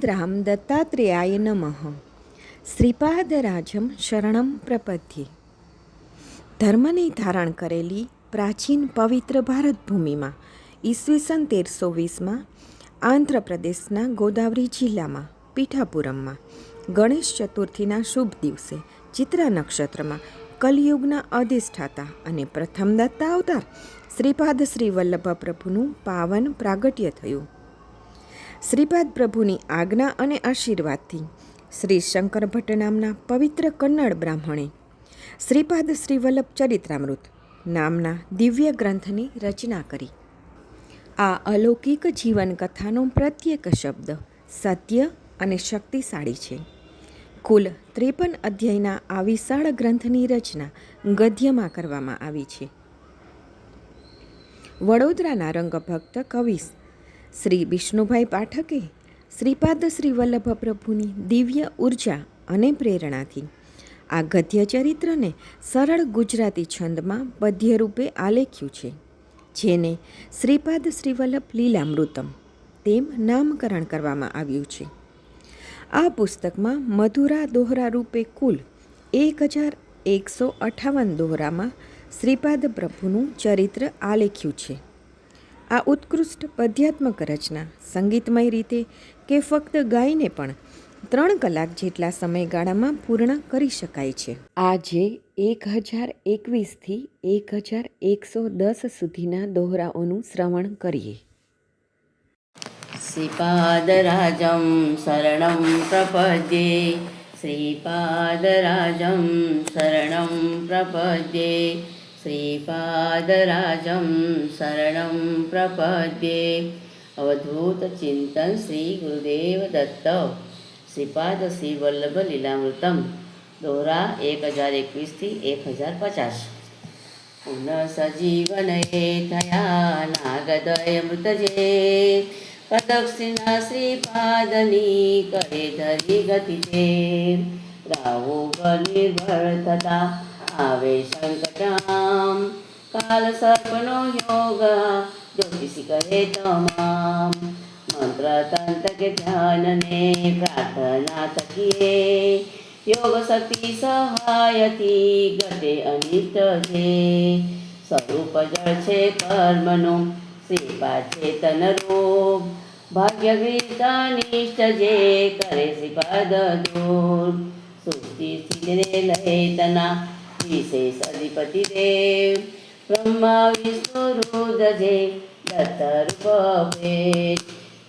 श्रीमद्राम दत्तात्रेयाय नमः। શ્રીપાદરાજમ શરણમ પ્રપદ્યે. ધર્મને ધારણ કરેલી પ્રાચીન પવિત્ર ભારત ભૂમિમાં ઈસવીસન 1320માં આંધ્રપ્રદેશના ગોદાવરી જિલ્લામાં પીઠાપુરમમાં ગણેશ ચતુર્થીના શુભ દિવસે ચિત્રા નક્ષત્રમાં કલિયુગના અધિષ્ઠાતા અને પ્રથમ દત્તા અવતાર શ્રીપાદ શ્રી વલ્લભ પ્રભુનું પાવન પ્રાગટ્ય થયું. શ્રીપાદ પ્રભુની આજ્ઞા અને આશીર્વાદથી શ્રી શંકર ભટ્ટ નામના પવિત્ર કન્નડ બ્રાહ્મણે શ્રીપાદ શ્રી વલ્લભ ચરિત્રામૃત નામના દિવ્ય ગ્રંથની રચના કરી. આ અલૌકિક જીવનકથાનો પ્રત્યેક શબ્દ સત્ય અને શક્તિશાળી છે. કુલ 53 અધ્યાયના આ વિશાળ ગ્રંથની રચના ગદ્યમાં કરવામાં આવી છે. વડોદરાના રંગભક્ત કવિ શ્રી વિષ્ણુભાઈ પાઠકે શ્રીપાદ શ્રી વલ્લભ પ્રભુની દિવ્ય ઉર્જા અને પ્રેરણાથી આ ગદ્ય ચરિત્રને સરળ ગુજરાતી છંદમાં પદ્ય રૂપે આલેખ્યું છે, જેને શ્રીપાદ શ્રી વલ્લભ લીલામૃતમ તેમ નામકરણ કરવામાં આવ્યું છે. આ પુસ્તકમાં મધુરા દોહરા રૂપે કુલ 1158 દોહરામાં શ્રીપાદ પ્રભુનું ચરિત્ર આલેખ્યું છે. આ ઉત્કૃષ્ટ પદ્યાત્મક રચના સંગીતમય રીતે કે ફક્ત ગાઈને પણ 3 કલાક જેટલા સમયગાળામાં પૂર્ણ કરી શકાય છે. આજે 1021થી 1110 સુધીના દોહરાઓનું શ્રવણ કરીએ. શ્રીપાદરાજમ શરણમ પ્રપદ્યે, શ્રીપાદરાજમ શરણમ પ્રપદ્યે, શ્રીપાદરાજમ શરણમ પ્રપદ્યે. અવધૂત ચિંતન શ્રી ગુરુદેવ દત્ત. શ્રીપાદ શ્રી વલ્લભ લીલામૃતમ. દોરા 1021થી 1050. પુનઃસજીવન હે થયા નાગદય મૃતજે, પ્રદક્ષિણા શ્રીપાદની કરે ધરી ગતિ છે. રાહુ નિર્ભર થતા આવે સંકટામ, કાલ સર્પનો યોગ જ્યોતિષી કહે તમામ. મંત્ર તંત્ર કે ધ્યાનને પ્રાર્થના થકીએ, યોગ શક્તિ સહાયથી ઘટે અનિષ્ટ છે. સ્વરૂપ જળ છે કર્મનું, શ્રીપાદ ચેતન રૂપ. ભાગ્ય ગીતા નિષ્ઠ જે કરે શ્રીપાદ દૂર. સૃષ્ટિ સ્થિતિને લહેતના વિશેષ અધિપતિ દેવ. બ્રહ્મા વિષ્ણુ રુદ્ર જે દત્ત રૂપ ભેદ.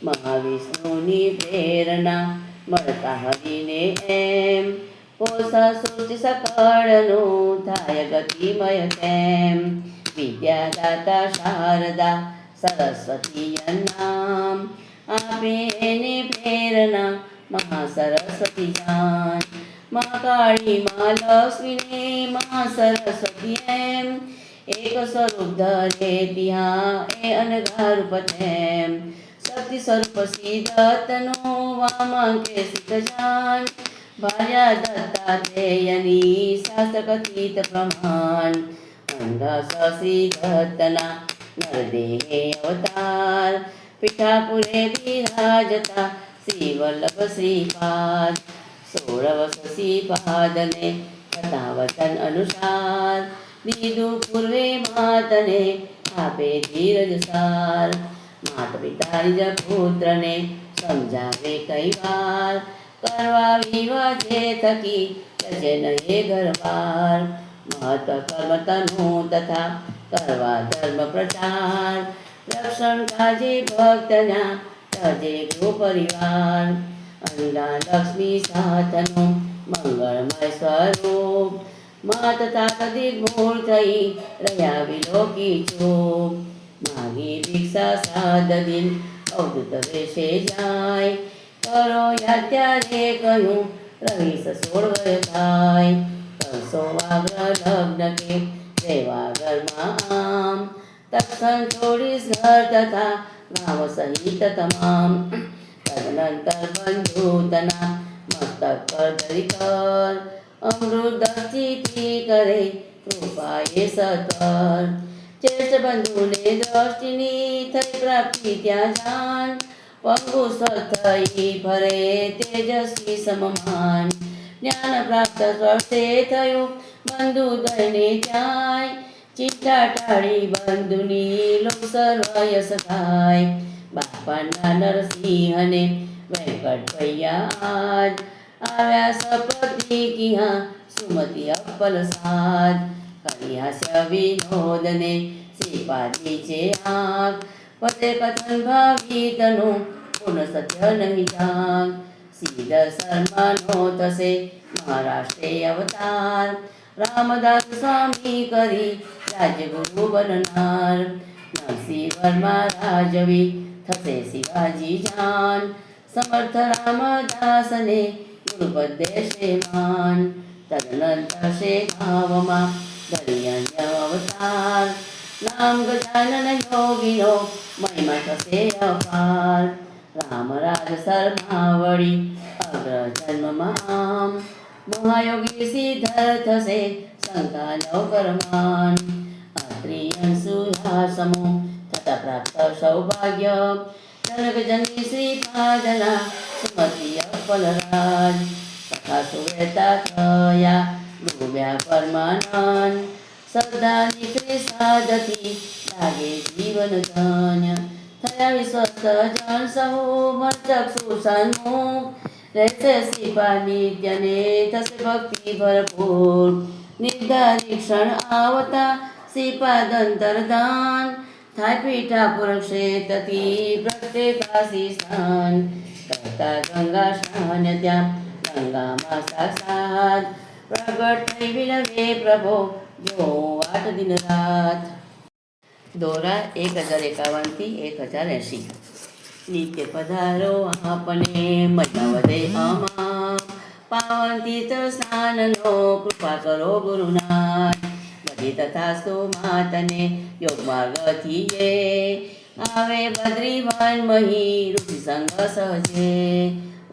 મહાવિષ્ણુની પ્રેરણા મળતા હરિને એમ, પોષા સૃષ્ટિ સકળનું થાય ગતિમય તેમ. વિદ્યાદાતા શારદા સરસ્વતી નામ, આપે એને પ્રેરણા મહાસરસ્વતી જાન. મા કાળી મા લક્ષ્મીને મહાસરસ્વતી એમ, એક સ્વરૂપ ધરે ત્યાં એ અનઘા રૂપ તેમ. શક્તિ સ્વરૂપ શ્રી દત્તનો વામાંકે સિદ્ધ જાન. ભાર્યા દત્તાત્રેયની શાસ્ત્ર કથિત પ્રમાણ. અંધસ શ્રી દત્તના નરદેહે અવતાર. પીઠાપુરે બિરાજતા શ્રી વલ્લભ શ્રીપાદ. 16 વર્ષ શ્રીપાદને થતા વચન અનુસાર, દીધું પૂર્વે માતને આપે ધીરજ સાર. માત પિતા નિજ પુત્રને સમજાવે કઈ વાર, કરવા વિવાહ જે થકી તજે નહીં ઘરબાર. મહત્વ કર્મ તનુ તથા કરવા ધર્મ પ્રચાર. રક્ષણ કાજે ભક્તના તજે ગૃહ પરિવાર. અંગા લક્ષ્મી સાથનું મંગળમય સ્વરૂપ. માત તાત દિગ્મૂળ થઈ રહ્યા વિલોકી ચૂપ. માગી ભિક્ષા 7 દિન અવધૂત વેશે જાય. કરો યાદ ત્યારે કહ્યું રહીશ 16 વય થાય. કરશો વાગ્ર લગ્ન કે રેવા ઘરમાં આમ. તક્ષણ છોડીશ ઘર તથા ગામ સહિત તમામ. તદનંતર બંધુતના મસ્તક પર ધરી કર. અમૃત દર્શિથી કરે કૃપાએ સત્વર. જ્યેષ્ઠ બંધુને દ્રષ્ટિની થઈ પ્રાપ્તિ ત્યાં જાણ. પંગુ થઈ ફરે તેજસ્વી સમમાન જ્ઞાન પ્રાપ્ત સ્પર્શે થયું બંધુ દયને જાય ચિંતા ટાળી બંધુની લોક સર્વ યશ થાય બાપાના નરસિંહને વેંકટ ભૈયા આજ આવ્યા સપતિ કિહા સુમતિ અપ્પલ સાદ કન્યાસ્ય વિનોદને શ્રીપાદી છે આંખ પદે કથન ભાવિતનું પૂર્ણ સત્ય નહીં જાગ સિદ્ધ શર્માનો થશે મહારાષ્ટ્રે અવતાર રામદાસ સ્વામી કરી રાજગુરુ બનનાર નરસિંહ વર્મા રાજવી થશે શિવાજી જાન સમર્થ રામદાસને ગુરુપદ દેશે માન તદનંતર છે ગામમાં ધરી અન્ય અવતાર નામ ગજાનન યોગીનો મહિમા થશે અપાર રામ રાજ શર્માવળી અગ્ર જન્મમાં આમ મહાયોગી સિદ્ધ થશે શંકા નવકરમાન અત્રિયન સુહાસમો થતા પ્રાપ્ત સૌભાગ્ય જનક જનની શ્રીપાદના સુમતિ અપલરાજ કથા સુવેતા થયા ડૂબ્યા પરમાનંદ શ્રદ્ધા નીકળે સાધથી લાગે જીવન ધન્ય થયા વિશ્વસ્ત જન સહુ મર્ચક સુસન્મુખ રહેશે શ્રીપા નિત્યને થશે ભક્તિ ભરપૂર નિર્ધારિક્ષણ આવતા શ્રીપાદ અંતરદાન થાય પીઠા પુરુક્ષેત્રથી પ્રત્યેકાશી સ્નાન કરતા ગંગા સ્નાન ત્યાં ગંગામાં સાક્ષાત પ્રગટ થઈ વિનવે પ્રભો જો વાટ દિન રાત દોરા 1051 થી 1080 નિત્ય પધારો આપને મજા વધે અમા પાવન તીર્થ સ્નાનનો કૃપા કરો ગુરુનાથ બધી તથાસ્તુ માતને યોગ માર્ગથી એ આવે બદ્રીવન મહી ઋષિ સંગ સહજે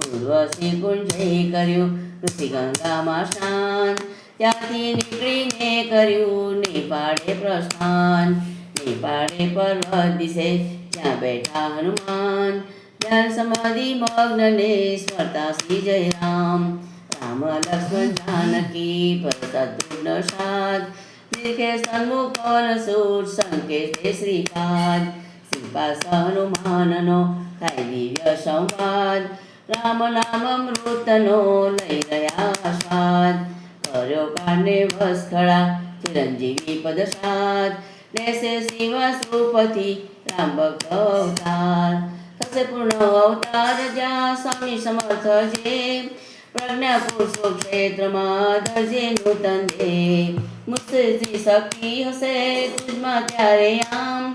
ઉર્વશી કુંજય કર્યું ઋષિ ગંગામાં સ્નાન ત્યાંથી નીકળીને કર્યું નેપાળે પ્રસ્થાન નેપાળે પર્વત દિશે ત્યાં બેઠા હનુમાન ધ્યાન સમાધિ મગ્નને સ્મરતા શ્રી જય રામ રામ લક્ષ્મણ જાનકી ભરત સાદ દીર્ઘે સન્મુખ પવન સૂર સંકેતે શ્રીપાદ શ્રીપાદ હનુમાનનો થાય દિવ્ય સંવાદ રામ નામ અમૃતનો લઈ રહ્યા સ્વાદ કર્યો કાને વસખડા ચિરંજીવી પદસાદ લેશે શિવ સુપથી રામ ભક્ત અવતાર થશે પૂર્ણ અવતાર જ્યાં સ્વામી સમર્થ છે પ્રજ્ઞા પુરુષો ક્ષેત્રમાં ધરજે નૂતન દે મુસ્તે શ્રી શક્તિ હશે તુજમાં ત્યારે આમ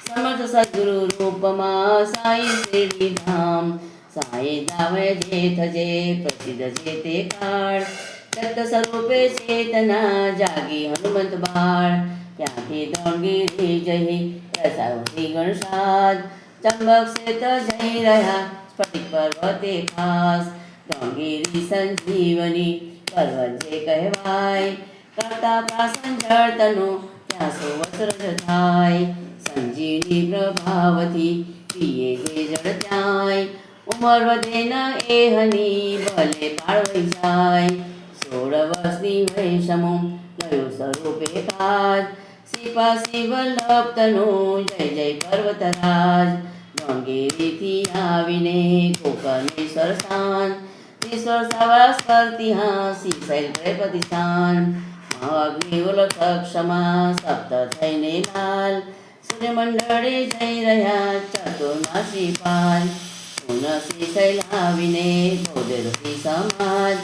સમર્થ સદગુરુ રૂપમાં સાઈ શ્રી ધામ સાઈ દાવે જે થજે પ્રસિદ્ધ છે તે કાળ દત્ત સ્વરૂપે ચેતના જાગી હનુમંત બાળ ત્યાંથી દોણગીરી જઈ રસાયો શ્રી ગણસાદ ચંબક ક્ષેત્ર જઈ રહ્યા સ્ફટિક પર્વતે ખાસ દોણગીરી સંજીવની પર્વત જે કહેવાય કરતા પ્રાસન જળતનું ત્યાં સુવસ્ત્ર થાય સંજીવની પ્રભાવથી પીએ જે જળ ત્યાંય ઉંમર વધે ન એહની ભલે કાળ વહી જાય 16 વર્ષની વૈષમો ગયો સ્વરૂપે કાજ શ્રીપાસી વલ્લભ તનું જય જય પર્વતરાજ ડોંગેરીથી આવીને કોકર્ણેશ્વર સ્થાન ઈશ્વર સવાસ કરતી હાસી શૈલ પ્રતિષ્ઠાન મહાગ્નિ ઉલક ક્ષમા સપ્ત થઈને લાલ સૂર્યમંડળે જઈ રહ્યા ચતુર્માસી પાલ પુનઃ શૈલ આવીને બોધેરથી સમાજ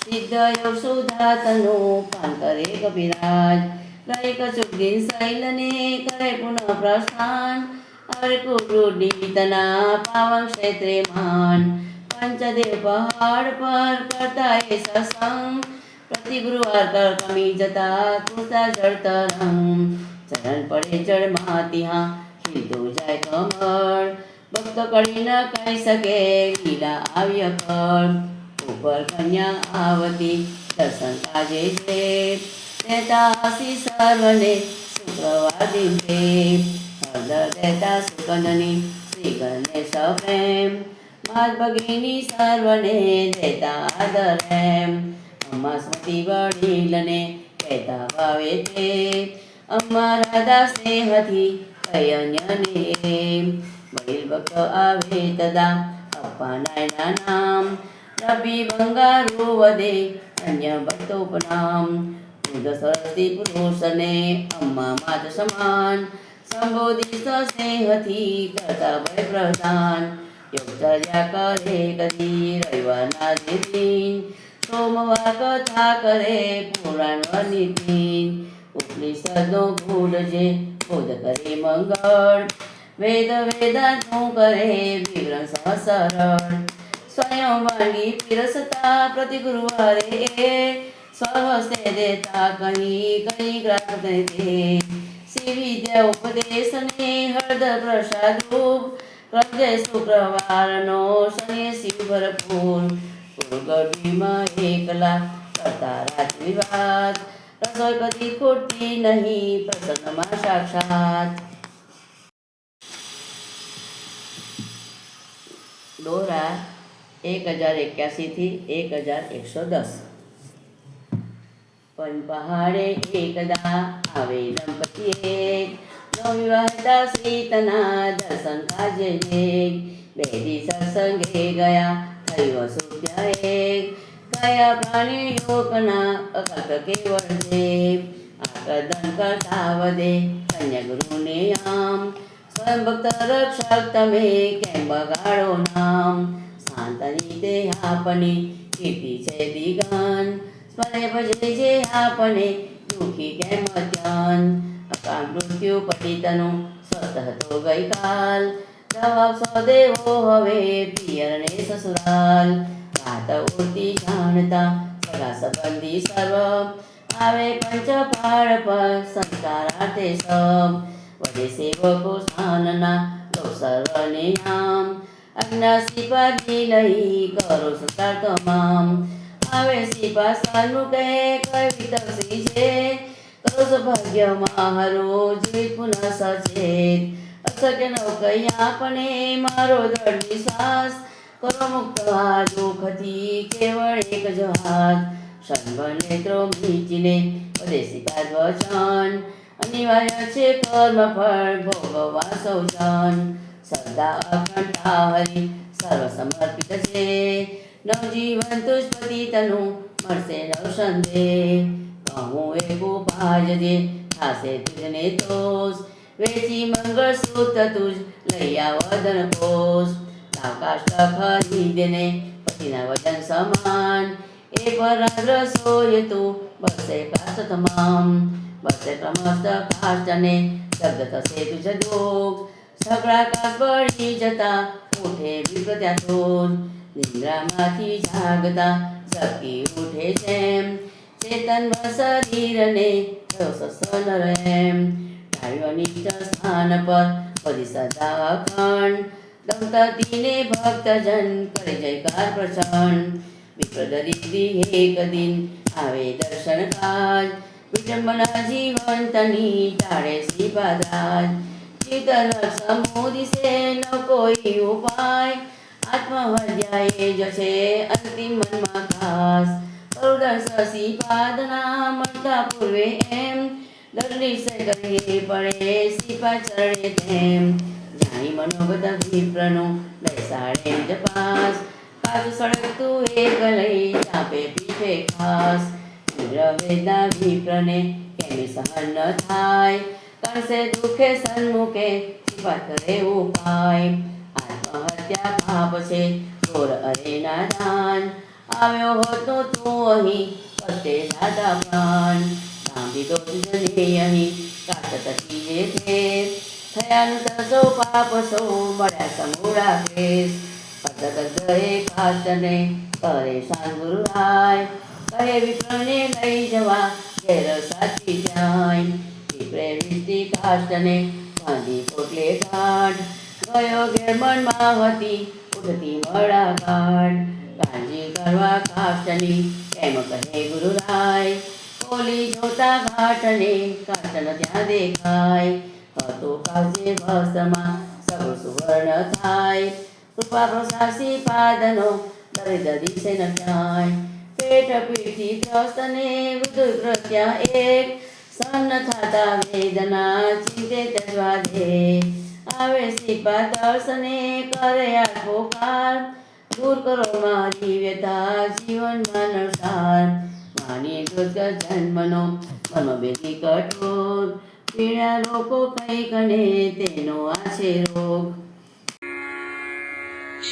સિદ્ધ યોગ સુધાતનું પાન કરે કપિરાજ ગાય કચુકદીન શૈલને કરે પુનઃ પ્રસ્થાન અરે કુરુડીતના પાવન ક્ષેત્રે માન પંચદેવ પહાડ પર કરતા એ સત્સંગ પ્રતિ ગુરુવાર કર કમી જતા કૃતા જળ તરંગ ચરણ પડે જળમાં ત્યાં ખીલતું જાય કમળ ભક્ત કરી ન કહી શકે લીલા આવ્ય કળ ઉપર કન્યા આવતી દર્શન કાજે છે દેતા હસી સર્વને શુક્રવાર દિવસે હળદર દેતા સુકનની શ્રી ગણેશ પ્રેમ માત ભગીની સર્વને દેતા આદર એમ અમ્મા સ્મૃતિ વડીલને કહેતા ભાવે તે અમ્મા રાધા સ્નેહથી કઈ અન્યને એમ વડીલ ભક્ત આવે તદા અપ્પા નાયના નામ રવિ બંગારું વધે અન્ય ભક્તો પ્રણામ વૃદ્ધ સરસ્વતી પુરુષને અમ્મા માત સમાન સંબોધિત સ્નેહથી કરતા ભય પ્રધાન યોગચર્યા કરે કદી રવિવારના દિન સોમવાર કથા કરે પુરાણ નિતિન ઉપનિષદનો ભૂલજે બોધ કરે મંગળ વેદ વેદાંતનું કરે વિવરણ સરળ સ્વયં વાણી પીરસતા પ્રતિ ગુરુવારે સ્વહસ્તે દેતા કઈ ગ્રાહકને તે શ્રી વિદ્યા ઉપદેશને હળદર પ્રસાદ રૂપ પ્રજે શુક્રવારનો શનિ શિવ ભરપૂર ગરબીમાં એકલા કરતા રાત્રિ વાત રસોઈ કદી ખોટતી નહીં પ્રસન્નમાં સાક્ષાત દોરા 1081 થી 1110 પહાડે એકદા આવે દંપતીએ નવવિવાહિતા સીતના દર્શન કાજે બેદી સત્સંગે ગયા થયો સુખ્યા કયા પ્રાણી યોગના અકલ્પ કેવળ છે આકર્દન કરતા વધે કન્યા ગુરુને આમ સ્વયં ભક્ત રક્ષક તમે કેમ બગાડો નામ શાંતની તે આપની કીર્તિ છે દિગાન સ્મરે ભજે જે આપને દુઃખી કેમ ધ્યાન અકાળ મૃત્યુ પતિતનું સ્વસ્થ હતો ગઈકાલ જવાબ સદેવો હવે પિયરને સસુરાલ વાત ઉડતી જાણતા સગા સંબંધી સર્વ આવે પંચપાળ પર સંસ્કારાર્થે સબ વધે સેવકો સ્થાનના લો સર્વને નામ આજ્ઞા સિપાજી લઈ કરો સંસ્કાર તમામ આવે સિપા સન્મુખે કઈ વિતરસી છે કરો સૌભાગ્યમાં હરો જીવિત પુનઃ સચેત અશક્ય ન કઈ આપણે મારો દૃઢ વિશ્વાસ કરો મુક્ત આ દુઃખથી કેવળ એક જ હાથ ક્ષણભર નેત્રો મીચીને ઉપદેશિકા વચન અનિવાર્ય છે કર્મ ફળ ભોગવવા સૌ જન શ્રદ્ધા અખંડા હરિ સર્વ સમર્પિત છે નવજીવન તુષ્પતિ તનું મળશે નવ સંદેહ કહું એ ગોપાજજે થાશે તુજને તોષ વેચી મંગળ સૂત તુજ લઈ આવદન કોષ આકાશ ખરીદને પતિના વજન સમાન એ પર રસોય તું બસે કાસ્ત તમામ બસે ક્રમસ્ત કાસ્તને શબ્દ થશે તુજ દોગ સગળા કાસ બળી જતા ઉઠે વિપ્ર ત્યાં તો નિદ્રામાંથી જાગતા શક્તિ ઉઠે તેમ ચેતન શરીરને સસન રેમ ઢાળ્યો સ્થાન પર પદી સદા અખંડ દંપતીને ભક્તજન કરે જયકાર પ્રચંડ વિપ્રદરિદ્રી એક દિન આવે દર્શન કાજ વિડંબના જીવંતની ટાળે શ્રીપાદરાજ ચિતન સમોદિશે ન કોઈ ઉપાય આત્મહત્યા એ જ છે અંતિમ મનમાં ખાસ કરુદર્શ શ્રીપાદના મળતા પૂર્વે એમ દર્નિશે કરીએ પડે શ્રીપા ચરણે તેમ જાણી મનોગત વિપ્રનું બેસાડે જપાસ કાજ સળગતું એક લઈ ચાપે પીઠે ખાસ વેદના વિપ્રને કેમ સહન ન થાય કરશે દુઃખે સન્મુખે શ્રીપા કરે ઉપાય આત્મહત્યા પાપ છે ચોર અરે નાદાન આવ્યો હતો તું અહીં કરતે દાદા પ્રાણ નામ દીધો તુજને અહીં કાટ તકી જે છે થયાનું સૌ પાપ સૌ મળ્યા સમૂળા કેસ પદગદરે કાસ્ટને પરેશાન ગુરુરાય કહે વિપ્રને લઈ જવા ઘેર સાચી જાય વિપ્રે વિસ્તી કાસ્ટને બાંધી પોટલે ઘાટ ગયો ઘેર મનમાં હતી ઉઠતી મળા ઘાટ કાળજી કરવા કાષ્ટની એમ કહે ગુરુરાય ખોલી જોતા ઘાટને કાષ્ટન ત્યાં દેખાય હતો કાળજે ભસ્તમાં સગું સુવર્ણ થાય. કૃપા પ્રસાદ શ્રીપાદનો દરિદ્ર દિશે ન જાય. પેટ પીઠી ત્રસ્તને વૃદ્ધ પ્રત્યા એક સન્ન થતા વેદના ચિંતે ત્યજવા દે. આવે શ્રીપાદ દર્શને કરે આ પોકાર. દૂર કરો મારી વ્યથા જીવનમાં નરસાર. માની દુર્ગ જન્મનો મર્મ બેદી કઠોર. પીડા લોકો કઈ કને તેનો આ છે રોગ.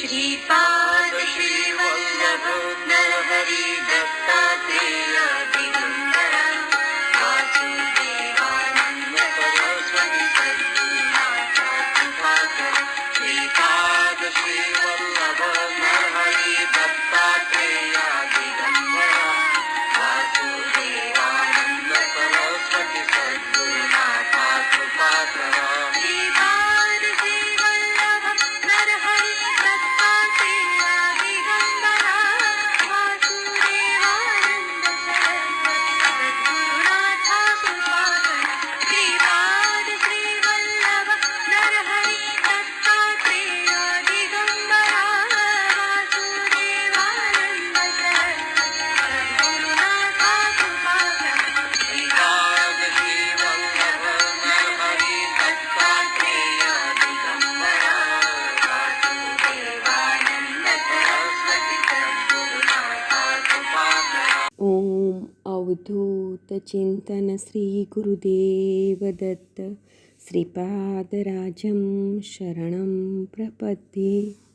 श्रीपाद श्रीवल्लभ नरहरि दत्तात्रेय दिगंबर वासुदेवानंद सरस्वती सद्गुरुनाथ कृपाकर. श्रीपाद श्रीवल्लभ नरहरि दत्तात्रेय दिगंबर वासुदेवानंद सरस्वती सद्गुरुनाथ कृपाकर. श्रीपाद श्रीवल्लभ नरहरि दत्तात्रेय दिगंबर वासुदेवानंद सरस्वती सद्गुरुनाथ कृपाकर. श्रीपाद श्रीवल्लभ नरहरि दत्तात्रेय दिगंबर वासुदेवानंद सरस्वती सद्गुरुनाथ कृपाकर. श्रीपाद श्रीवल्लभ नरहरि दत्तात्रेय दिगंबर वासुदेवानंद सरस्वती सद्गुरुनाथ कृपाकर. ઓમ અવધૂત ચિંતન શ્રી ગુરુદેવ દત્ત શ્રીપાદરાજમ શરણમ પ્રપદ્યે.